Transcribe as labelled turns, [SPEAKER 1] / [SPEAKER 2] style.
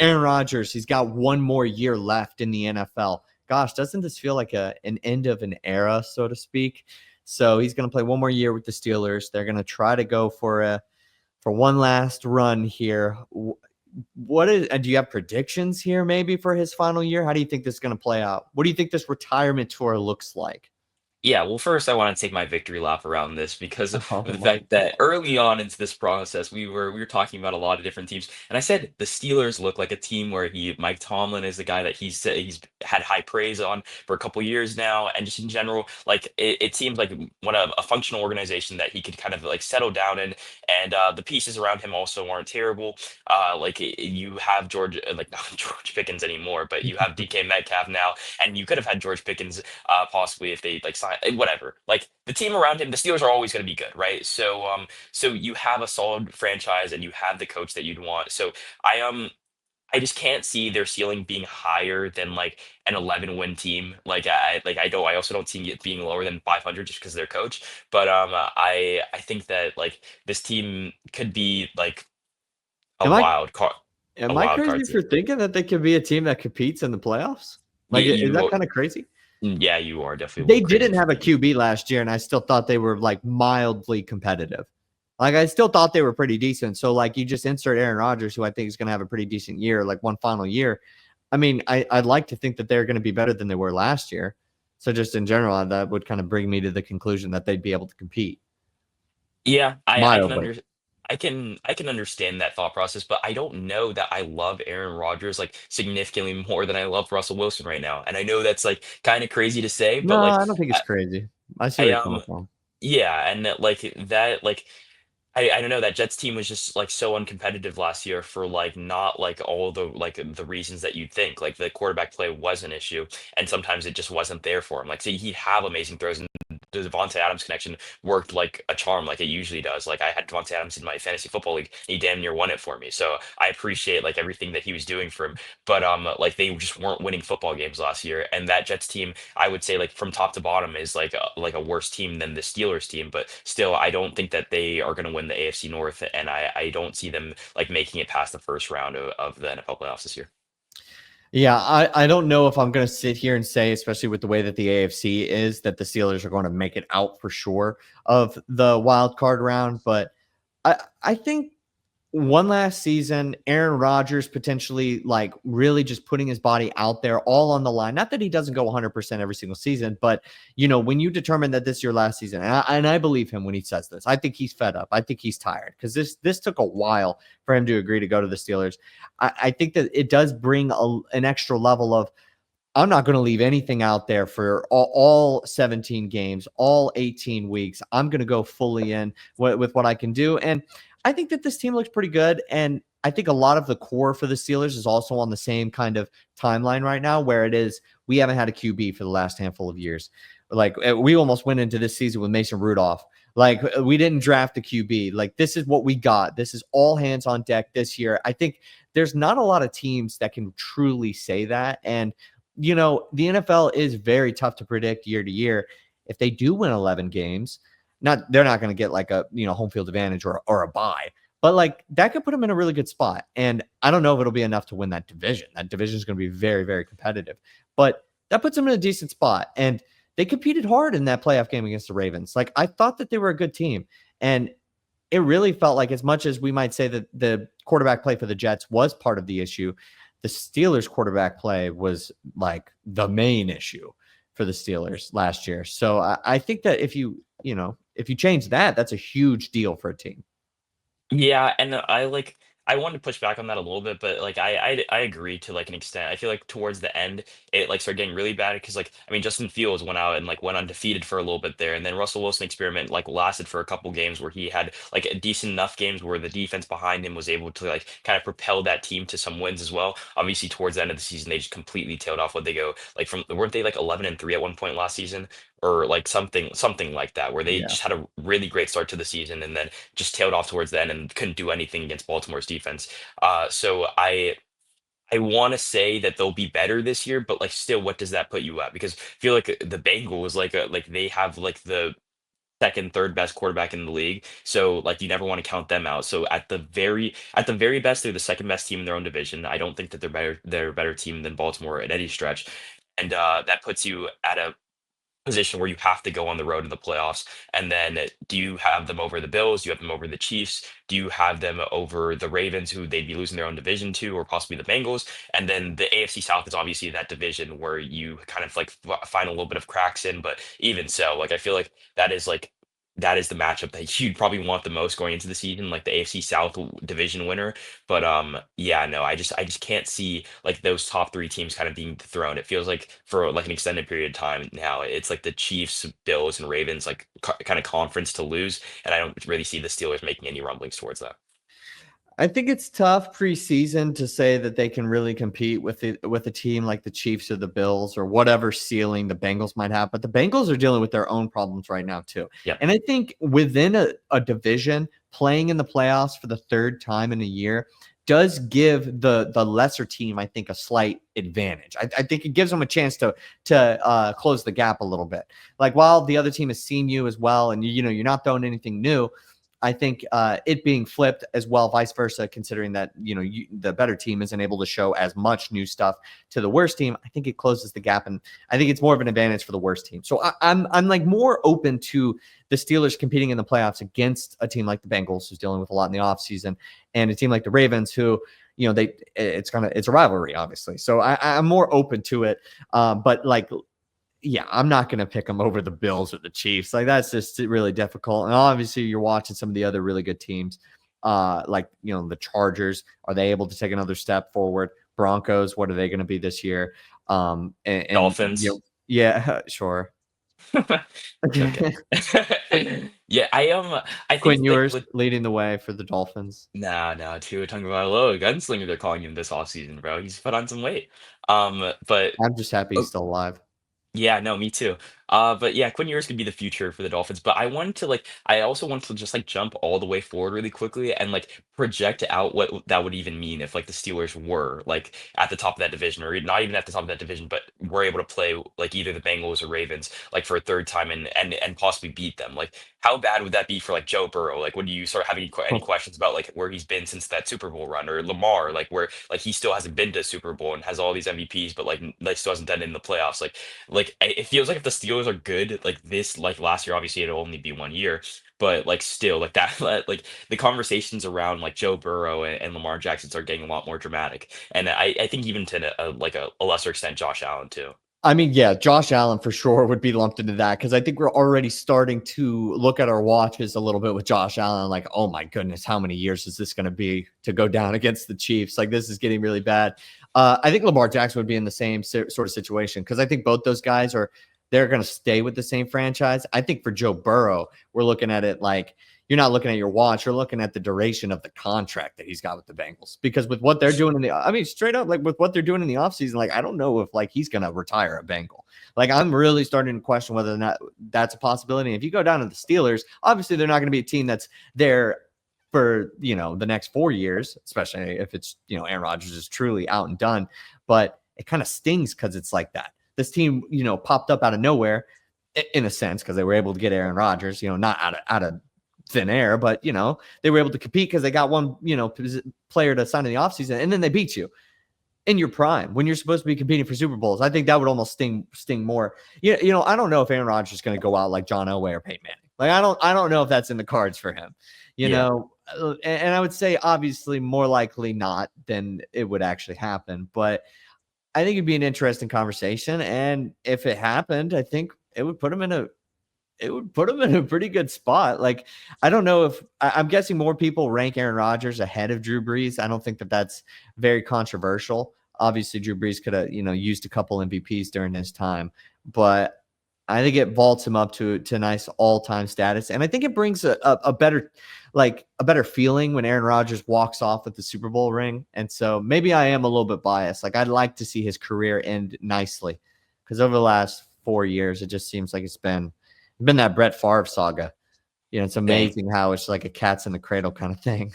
[SPEAKER 1] Aaron Rodgers, he's got one more year left in the NFL. Gosh, doesn't this feel like an end of an era, so to speak? So he's going to play one more year with the Steelers. They're going to try to go for one last run here. What is? Do you have predictions here, maybe for his final year? How do you think this is going to play out? What do you think this retirement tour looks like?
[SPEAKER 2] Yeah, well, first I want to take my victory lap around this because of
[SPEAKER 1] Oh
[SPEAKER 2] the
[SPEAKER 1] my
[SPEAKER 2] fact that early on into this process, we were talking about a lot of different teams, and I said the Steelers look like a team where Mike Tomlin is the guy that he's had high praise on for a couple years now, and just in general, like it seems like one of a functional organization that he could kind of like settle down in, and the pieces around him also aren't terrible. You have George, like not George Pickens anymore, but you have DK Metcalf now, and you could have had George Pickens possibly if they like sign whatever. Like the team around him, the Steelers are always going to be good, right? So you have a solid franchise and you have the coach that you'd want. So I just can't see their ceiling being higher than like an 11 win team. I also don't see it being lower than 500 just because of their coach. But I think that like this team could be like a
[SPEAKER 1] Am I
[SPEAKER 2] wild card, a
[SPEAKER 1] am I
[SPEAKER 2] wild
[SPEAKER 1] crazy
[SPEAKER 2] card
[SPEAKER 1] for
[SPEAKER 2] team.
[SPEAKER 1] thinking that they could be a team that competes in the playoffs?
[SPEAKER 2] Yeah,
[SPEAKER 1] Like, is that kind of crazy?
[SPEAKER 2] yeah, you are definitely a
[SPEAKER 1] They
[SPEAKER 2] little crazy
[SPEAKER 1] didn't
[SPEAKER 2] for
[SPEAKER 1] have a
[SPEAKER 2] thinking.
[SPEAKER 1] QB last year, and I still thought they were like mildly competitive. Like I still thought they were pretty decent. So like you just insert Aaron Rodgers, who I think is going to have a pretty decent year, like one final year. I mean, I'd like to think that they're going to be better than they were last year. So just in general, that would kind of bring me to the conclusion that they'd be able to compete
[SPEAKER 2] Yeah, I can
[SPEAKER 1] mildly.
[SPEAKER 2] I can understand that thought process, but I don't know that I love Aaron Rodgers like significantly more than I love Russell Wilson right now. And I know that's like kind of crazy to say,
[SPEAKER 1] No,
[SPEAKER 2] but like
[SPEAKER 1] I don't think it's
[SPEAKER 2] I,
[SPEAKER 1] crazy. I see where
[SPEAKER 2] I
[SPEAKER 1] you're coming from.
[SPEAKER 2] yeah, and that like I don't know, that Jets team was just like so uncompetitive last year for like not like all the reasons that you'd think. Like the quarterback play was an issue, and sometimes it just wasn't there for him. Like, so he'd have amazing throws, and the Devontae Adams connection worked like a charm, like it usually does. Like I had Devontae Adams in my fantasy football league, and he damn near won it for me. So I appreciate like everything that he was doing for him. But like they just weren't winning football games last year, and that Jets team, I would say like from top to bottom is like a worse team than the Steelers team, but still I don't think that they are going to win the AFC North, and I don't see them like making it past the first round of the NFL playoffs this year.
[SPEAKER 1] Yeah, I don't know if I'm going to sit here and say, especially with the way that the AFC is, that the Steelers are going to make it out for sure of the wild card round. But I think one last season, Aaron Rodgers potentially like really just putting his body out there all on the line. Not that he doesn't go 100% every single season, but when you determine that this is your last season, and I believe him when he says this, I think he's fed up. I think he's tired because this took a while for him to agree to go to the Steelers. I think that it does bring an extra level of I'm not going to leave anything out there for all 17 games, all 18 weeks. I'm going to go fully in with what I can do. And I think that this team looks pretty good. And I think a lot of the core for the Steelers is also on the same kind of timeline right now, where it is we haven't had a QB for the last handful of years. Like we almost went into this season with Mason Rudolph. Like we didn't draft a QB. Like this is what we got. This is all hands on deck this year. I think there's not a lot of teams that can truly say that. And the NFL is very tough to predict year to year. If they do win 11 games, they're not going to get like a home field advantage or a bye, but like that could put them in a really good spot. And I don't know if it'll be enough to win that division. That division is going to be very, very competitive, but that puts them in a decent spot. And they competed hard in that playoff game against the Ravens. Like I thought that they were a good team, and it really felt like, as much as we might say that the quarterback play for the Jets was part of the issue, the Steelers quarterback play was like the main issue for the Steelers last year. So I think that if you change that, that's a huge deal for a team.
[SPEAKER 2] Yeah, and I wanted to push back on that a little bit, but like I agree to like an extent. I feel like towards the end it like started getting really bad because like I mean Justin Fields went out and like went undefeated for a little bit there, and then Russell Wilson experiment like lasted for a couple games where he had like a decent enough games where the defense behind him was able to like kind of propel that team to some wins as well. Obviously towards the end of the season they just completely tailed off. What they go like from weren't they like 11-3 at one point last season? Or like something like that, where they
[SPEAKER 1] Yeah.
[SPEAKER 2] just had a really great start to the season and then just tailed off towards the end and couldn't do anything against Baltimore's defense. So I want to say that they'll be better this year, but like still, what does that put you at? Because I feel like the Bengals like they have like the second, third best quarterback in the league. So like you never want to count them out. So at the very best, they're the second best team in their own division. I don't think that they're a better team than Baltimore at any stretch. And that puts you at a position where you have to go on the road in the playoffs. And then do you have them over the Bills? Do you have them over the Chiefs? Do you have them over the Ravens, who they'd be losing their own division to, or possibly the Bengals? And then the AFC South is obviously that division where you kind of like find a little bit of cracks in. But even so, like I feel that is the matchup that you'd probably want the most going into the season, like the AFC South division winner. But yeah, no, I just can't see like those top three teams kind of being dethroned. It feels like for like an extended period of time now, it's like the Chiefs, Bills, and Ravens like kind of conference to lose, and I don't really see the Steelers making any rumblings towards that.
[SPEAKER 1] I think it's tough preseason to say that they can really compete with a team like the Chiefs or the Bills or whatever ceiling the Bengals might have. But the Bengals are dealing with their own problems right now too.
[SPEAKER 2] Yeah.
[SPEAKER 1] And I think within a division, playing in the playoffs for the third time in a year does give the lesser team, I think, a slight advantage. I think it gives them a chance to close the gap a little bit. Like while the other team has seen you as well, and you're not throwing anything new. I think it being flipped as well, vice versa, considering that the better team isn't able to show as much new stuff to the worst team. I think it closes the gap, and I think it's more of an advantage for the worst team. So I'm like more open to the Steelers competing in the playoffs against a team like the Bengals, who's dealing with a lot in the offseason, and a team like the Ravens, who it's a rivalry, obviously. So I'm more open to it, but like. Yeah, I'm not going to pick them over the Bills or the Chiefs. Like that's just really difficult. And obviously, you're watching some of the other really good teams, like the Chargers. Are they able to take another step forward? Broncos, what are they going to be this year? And
[SPEAKER 2] Dolphins.
[SPEAKER 1] Yeah, sure.
[SPEAKER 2] Okay. Yeah, I think
[SPEAKER 1] Quinn
[SPEAKER 2] like
[SPEAKER 1] Ewers
[SPEAKER 2] with
[SPEAKER 1] leading the way for the Dolphins.
[SPEAKER 2] nah, Tua Tagovailoa, gunslinger, they're calling him this offseason, bro. He's put on some weight. But
[SPEAKER 1] I'm just happy he's still alive.
[SPEAKER 2] yeah, no, me too. But yeah, Quinn Ewers could be the future for the Dolphins. But I also want to just like jump all the way forward really quickly and like project out what that would even mean if like the Steelers were like at the top of that division, or not even at the top of that division, but were able to play like either the Bengals or Ravens like for a third time and possibly beat them. Like, how bad would that be for like Joe Burrow? Like, would you sort of have any questions about like where he's been since that Super Bowl run, or Lamar, like where like he still hasn't been to a Super Bowl and has all these MVPs, but like still hasn't done it in the playoffs, like it feels like if the Steelers are good like this, like last year, obviously it'll only be 1 year, but like still like that, like the conversations around like Joe Burrow and Lamar Jackson start getting a lot more dramatic, and I think even to a lesser extent Josh Allen too.
[SPEAKER 1] I mean, yeah, Josh Allen for sure would be lumped into that because I think we're already starting to look at our watches a little bit with Josh Allen. Like, oh my goodness, how many years is this going to be to go down against the Chiefs? Like, this is getting really bad. I think Lamar Jackson would be in the same sort of situation because I think both those guys they're going to stay with the same franchise. I think for Joe Burrow, we're looking at it like you're not looking at your watch. You're looking at the duration of the contract that he's got with the Bengals. Because with what they're doing straight up, like with what they're doing in the offseason, like I don't know if like he's going to retire a Bengal. Like I'm really starting to question whether or not that's a possibility. If you go down to the Steelers, obviously they're not going to be a team that's there for, the next 4 years, especially if it's, Aaron Rodgers is truly out and done. But it kind of stings because it's like that. This team, popped up out of nowhere in a sense because they were able to get Aaron Rodgers, not out of thin air, but they were able to compete because they got one player to sign in the offseason, and then they beat you in your prime when you're supposed to be competing for Super Bowls. I think that would almost sting more. I don't know if Aaron Rodgers is going to go out like John Elway or Peyton Manning. Like I don't know if that's in the cards for him. And I would say obviously more likely not than it would actually happen, but I think it'd be an interesting conversation, and if it happened, I think it would put him in a pretty good spot. Like, I don't know if I'm guessing more people rank Aaron Rodgers ahead of Drew Brees. I don't think that that's very controversial. Obviously, Drew Brees could have, used a couple MVPs during his time, but I think it vaults him up to a nice all-time status. And I think it brings a better feeling when Aaron Rodgers walks off with the Super Bowl ring. And so maybe I am a little bit biased. Like I'd like to see his career end nicely because over the last 4 years, it just seems like it's been that Brett Favre saga. It's amazing how it's like a cat's in the cradle kind of thing.